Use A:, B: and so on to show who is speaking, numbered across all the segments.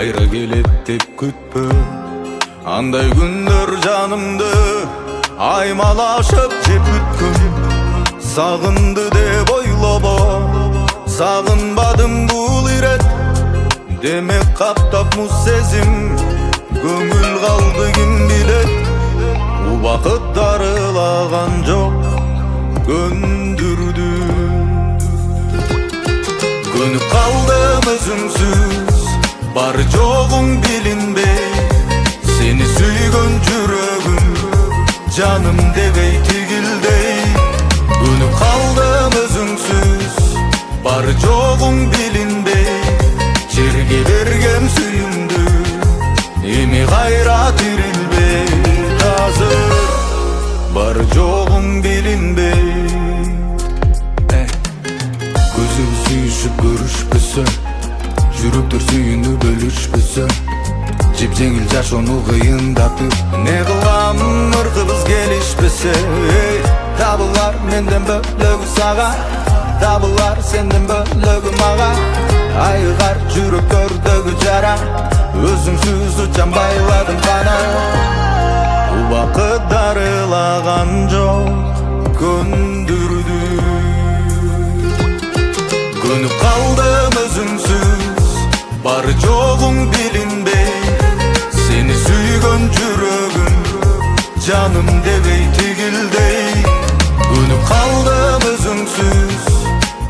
A: Kayra kelet dep kütpö. Anday günдөр janımdı aymalaşıp jep bütkün. Sagındı dep oylabo, sagınbadım bul iret. Demek kaptap muz sezim, göngül kaldı kim bilet. Bu vakit darılagan jok, göndürdü. Gönüp kaldım özüngsüz, bar joğun bilinbey. Seni süygön jürögüm, canım debey tigildey. Gönüp kaldım özüngsüz, bar joğun bilinbey. Jerge bergem suyumdu, emi gayra tirilbey. Hazır, bar joğun bilinbey. Gözüm suyuşup görüşpese, жүрөктөр сүйүүнү бөлүшпөсө, жеп-жеңил жашоону кыйындатып, не кылам ыркыбыз келишпесе. Табылар менден бөлөгү сага, табылар сенден бөлөгү мага. Айыгар жүрөктөрдөгү жара, өзүңсүз учам байладым бана. Убакыт дарылаган жок, көндүрдү. Gönüp kaldım özüngsüz, bar joğun bilinbey. Seni süygön jürögüm, canım debey tigildey. Gönüp kaldım özüngsüz,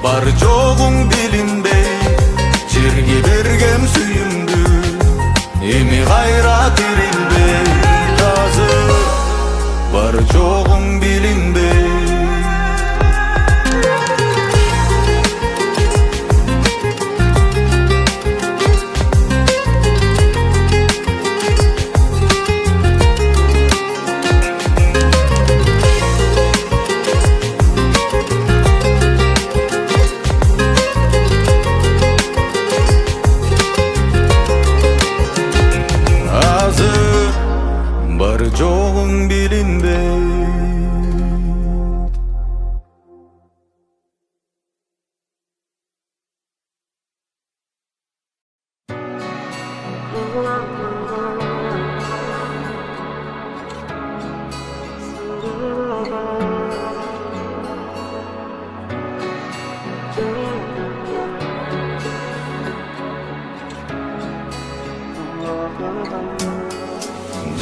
A: bar joğun bilinbey. Jerge bergem suyumdu, emi gayra tirilbey. Hazır, bar joğun bilinbey. Joğun bilinbey.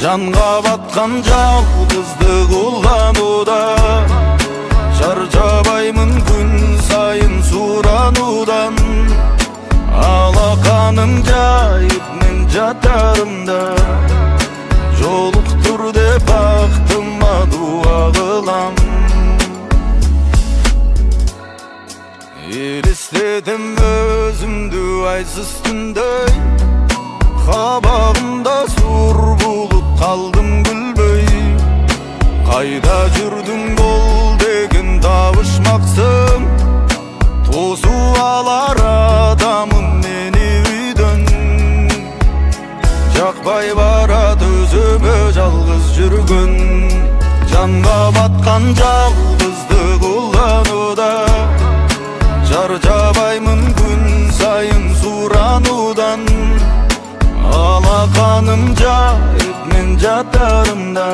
A: Canga batkan жалгыздык уланууда, чарчабаймын күн сайын сурануудан. Алаканым жайып мен жатарымда, жолуктур деп бактыма дуа кылам. Элестетем өзүмдү айсыз түндөй, кабагымда сур булуп калдым күлбөй. Кайда жүрдүң бол деген табышмаксың, тосуп алар адамым мени үйдөн. Жакпай барат өзүмө жалгыз жүргөн. Жанга баткан жалгыздык уланууда, чарчабаймын күн сайын сурануудан. Алаканым жайып мен жатарымда,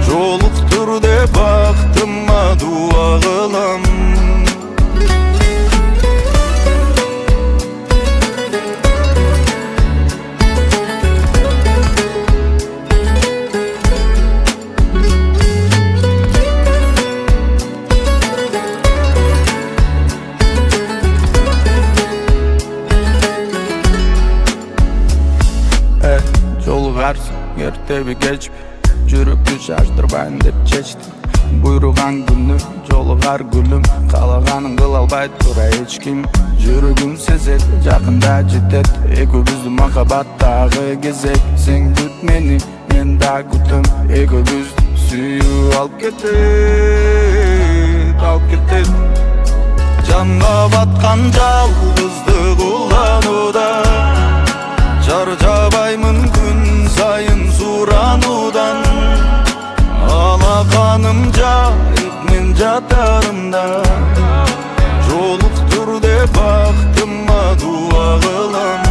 A: жолуктур деп бактыма дуа кылам. Ertebi geçip жүрөктү шаштырбайын деп чечтим. Буйруган күнү жолугар гүлүм, каалаганын кыла албайт тура эч ким. Жүрөгүм сезет, жакында жетет экөөбүздүн махабаттагы кезек. Сен күт мени, мен да күтөм, экөөбүздү сүйүү алып кетет. Жанга баткан жалгыздык уланууда, чарчабаймын күн сайын сурануудан. Алаканым жайып мен жатарымда, жолуктур деп бактыма дуа кылам.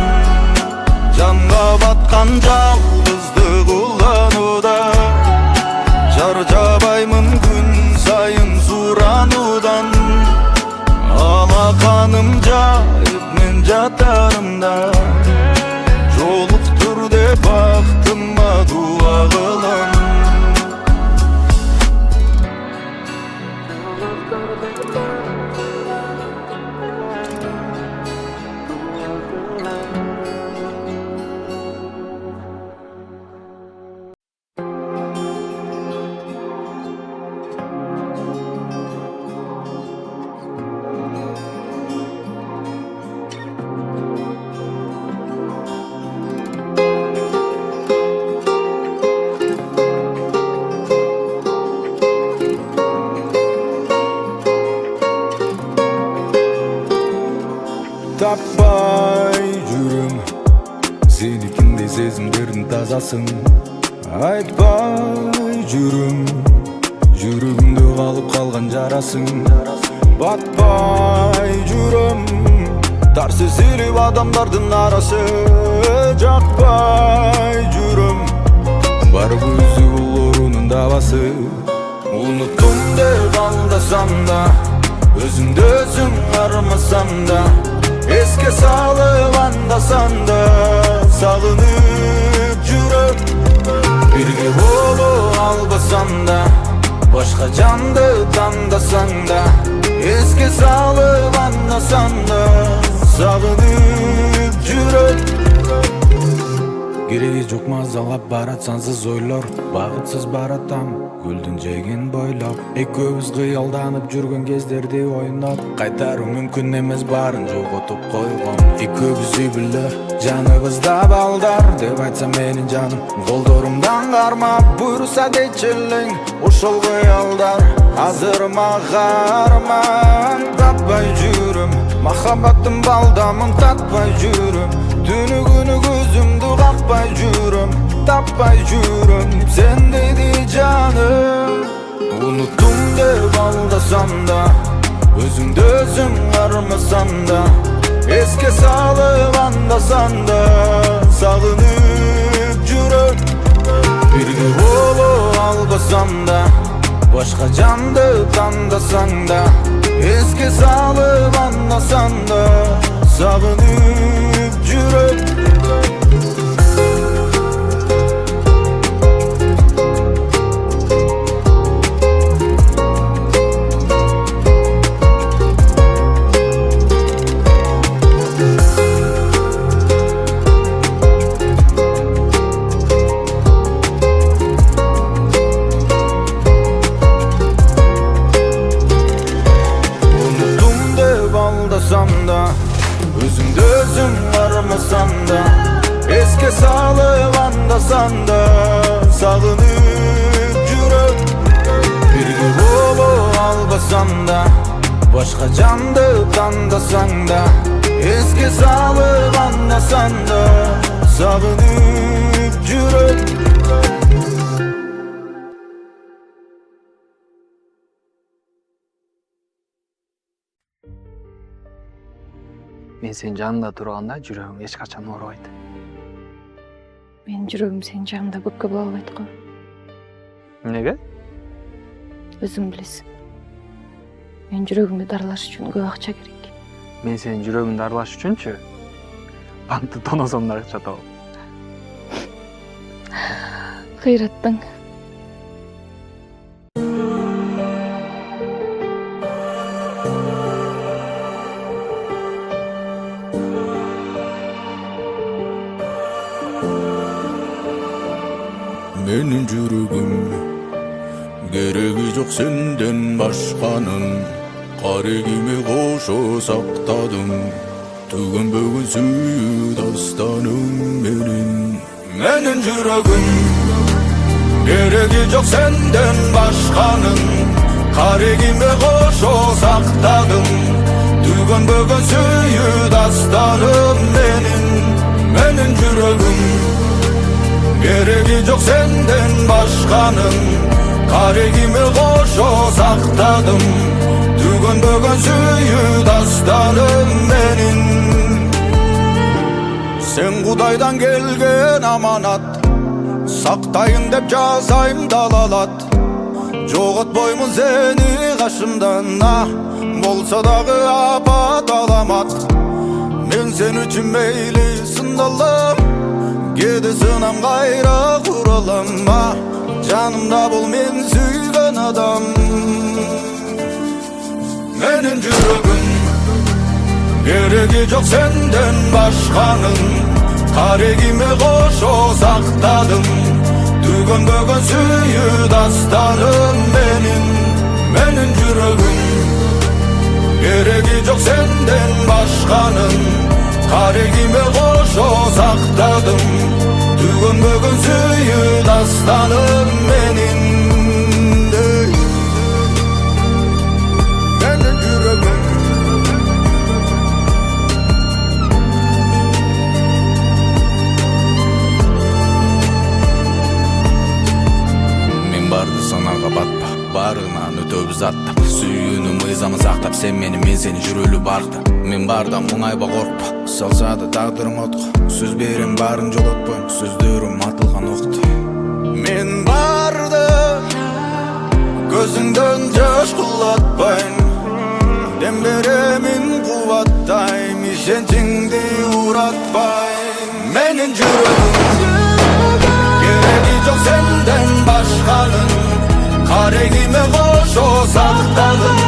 A: жазасың. Айтпай жүрüm, жүрегімде қалып қалған жарасың. Батпай жүрüm, тарс сезіліп адамдардың арасы. Жақпай жүрüm, бар көзі бұл ұрының давасы. Ұнықтым деп алдасам да, өзімді өзім армасам да, еске салып анда-санда да, сағынып жүріп. Бірге болып албасам да, башқа жанды таңдасаң да, еске салып анда-санда да, сағынып жүріп. Керегі жоқ мазалап барат сансыз ойлар, бақытсыз баратам гүлдің жеген бойлап. Екеуміз қиялданып жүрген кездерде ойнап, қайтару мүмкін емес барын жоғалтып қойған. Екеуміз үй білді, жаныбызда балдар деп айтса менің жаным, қолдарымдан қармап бұйырса дейчілің. Ошол қиялдар азыр мағарман, таппай жүрім, махаббаттың балдамын татпай жүрім. Түні күні көзімді қақпай жүрім, таппай жүрім сен дейді жаным. Ұнықтым деп алдасам да, өзімді өзім армасам да, еске салып анда-санда сағынып жүріп. Бірге болып албасам да, башқа жанды таңдасаң да, еске салып анда-санда сағынып жүріп. Өзімді өзім армасам да, еске салып анда-санда сағынып жүріп. Бірге болып албасам да, башқа жанды таңдасаң да, еске салып анда-санда сағынып жүріп.
B: Мен сен жанында тұрғанда жүрегім ешқашан орбайды.
C: Мен жүрегім сен жанында көпке болбойт го.
B: Неге?
C: Өзүң билесиң. Мен жүрөгүмдү дарылаш үчүн көп акча керек.
B: Мен сенин жүрөгүңдү дарылаш үчүнчү банкты тоносом да акча табам.
C: Кыйраттың.
A: Менің жүрегім керегі жоқ сенден башқаның, қарегіме қошо сақтадым, түгінбөгін сүйі дастаным менің. Менің жүрегім керегі жоқ сенден башқаның, қарегіме қошо сақтадым, түгінбөгін сүйі дастаным менің. Менің жүрегім керегі жоқ сенден башқаның, қарегіме қошо сақтадым, түгінбөгін сүйі дастаным менің. Сен Құдайдан келген аманат, сақтайын деп жасайым далалат. Жоғытпаймын сені қашымдан, болса дағы апат аламат. Мен сен үшін мейлі сындалым, кеді сынам қайра құралым. Жанымда бұл мен сүйген адам. Менің жүрегім керегі жоқ сенден башқаның, қарегіме қошо сақтадым, түгінбөгін сүйі дастаным менің. Менің жүрегім керегі жоқ сенден башқаның, қарегіме қошо сақтадым, түгінбөгін сүйі дастаным менің. Менің жүрегім manga batpa, barığынан ötöbüz attap. Sүйүүнү мыйзамы сактап, sen meni, men seni жүрөлү баркта. Мен барда муңайба коркпа, салса да тагдырың отко. Сөз берем барын жолотпойм, сөздөрүм атылган окто. Мен барда көзүңдөн жаш кулатпайм, дем беремин кубаттайм, ишенчиңди уратпайм. Менин жүрөгүм кереги жок сенден башканын, карегиме кошо сактадым.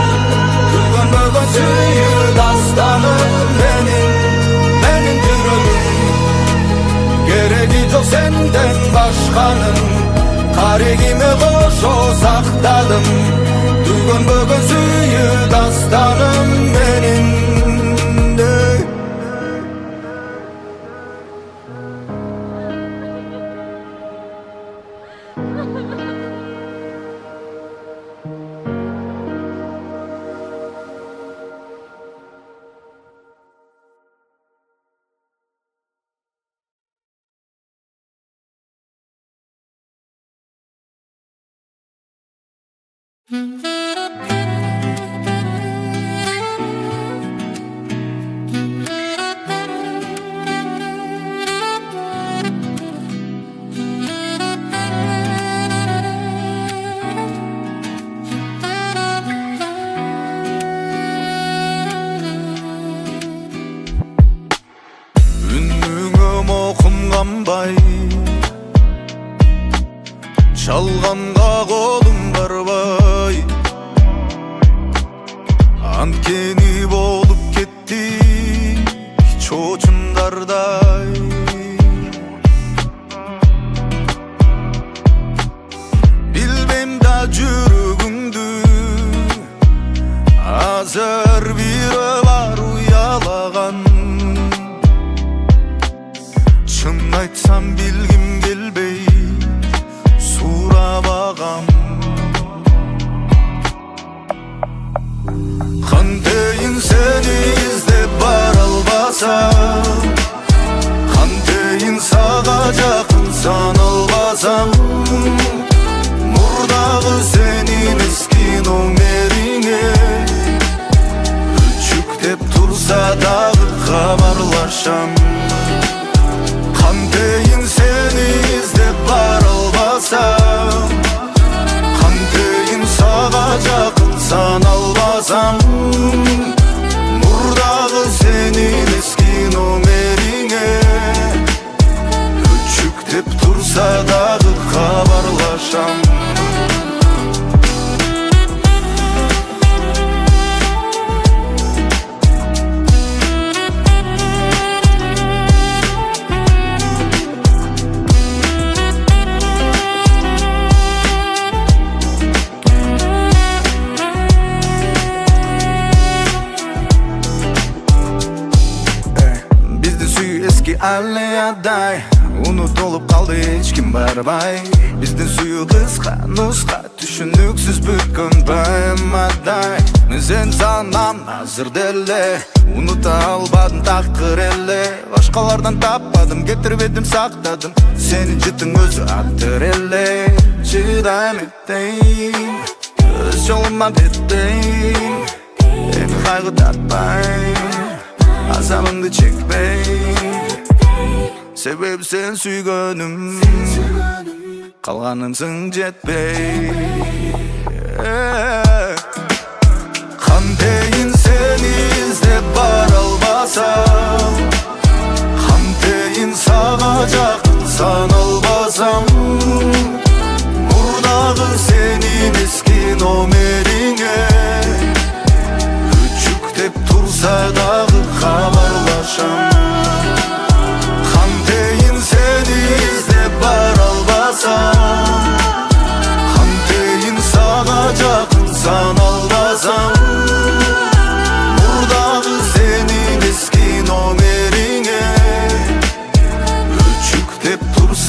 A: Күлгөнбөгөн сүйүү дастаным. Менин жүрөгүм кереги жок сенден башканын, карегиме кошо сактадым. Күлгөнбөгөн сүйүү дастаным менин. Çalганга колум барбай, анткени болуп кеттик чоочундардай. Билбейм да жүрөгүңдү азыр бири бар уялаган. Чын айтсам билгим келбей сурабагам. Кантейин сени издеп бара албасам, кантейин сага жакын сана албасам, мурдагы сенин эски номериңе өчүктеп турса дагы кабарлашам. Кантейин сени издеп бара албасам, кантейин сага жакын сана албасам, мурдагы сенин эски номериңе өчүктеп турса дагы кабарлашам. Аллеядай унутулуп калды, эч ким барбай. Биздин сүйүү кыска нуска, түшүнүксүз бүткөн баймадай. Мен сен санам азыр деле, унута албадым такыр эле. Башкалардан таппадым, кетирбедим сактадым, сенин жытың өзү атыр эле. Чыдайм эттейм, өз жолума беттейм, эми кайгы тартпайм, азабымды чекпейм. Себеби сен сүйгөнүм, калганымсың жетпей. Кантейин сени издеп бара албасам, кантейин сага жакын сана албасам, мурдагы сенин эски номериңе өчүктеп турса дагы кабарлашам. Seni izdep bara albasam, kanteyин sağa jakın sana albasam, murdağı senin eski nomeriңe өчүктеп турса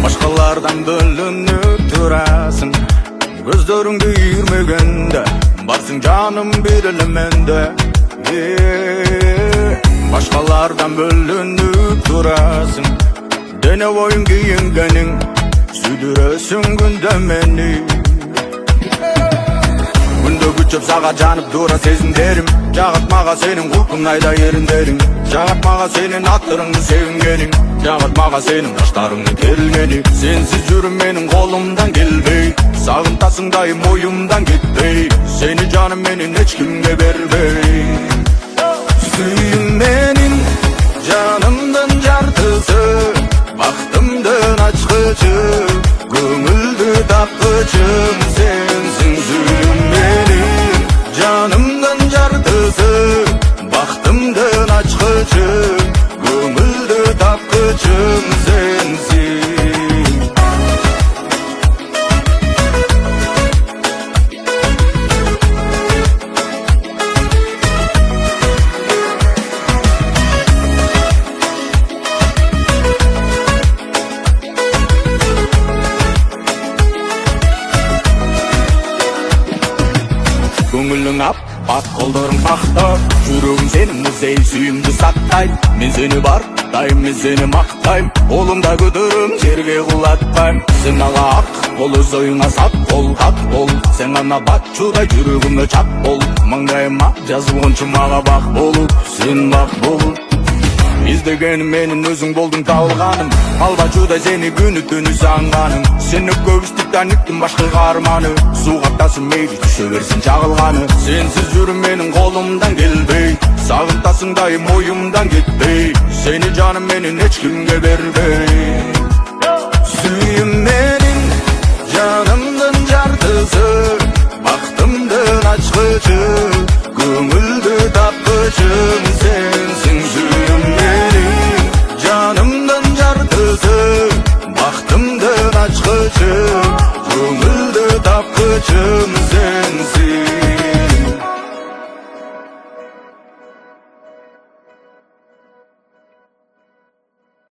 A: Başkalardan bölünüp durasın. Gözlerimde yürümegende varsın canım bir elemende. Başkalardan bölünüp durasın. Dene oyun giyingenin südüresin gündemeni. Günde güçüp sağa canıp dura sezinderim. Jağatmağa senin kulpunayda yerinderin. Jağatmağa senin attırыңды sevingenin. Jağatmağa senin taşlarыңды terilgeni. Sensiz yürüm menin kolumdan gelbey. Sağıntasın dayım oyumdan gitbey. Seni canım menin hiç kimge berbey. Suyum menin canımdan jartısı. Baktımdan açkıcı. Gömüldü tapkıcım sensin suyum benim. Canımdan jartısı. Baktımdan açkıcı. Gömüldü tapkıcım sensin. Көңілің ап, ат қолдарың мақтап. Жүрегім сенің музей сүйімді сақтайм. Мен сені бар, дайым мен сені мақтайм. Қолымда көтерім, жерге құлатпайм. Сен ала ақ, ол өз ойыңа сап бол, хат бол. Сен ана батчудай жүрегіме чап бол. Маңдайыма жазылғанша маға бақ болып, сен бақ болып. İzdegenim menin özün boldun tağılğanım. Albaçuday seni günü tünü sağınğanım. Seni köpüstükten yıktım başka qarmanı. Suğattasın meyli düşöversin çağılğanı. Sensiz yürüm menin kolumdan gelbey. Sağıntasın dayım oyumdan gitbey. Seni canım menin hiç kimge berbey.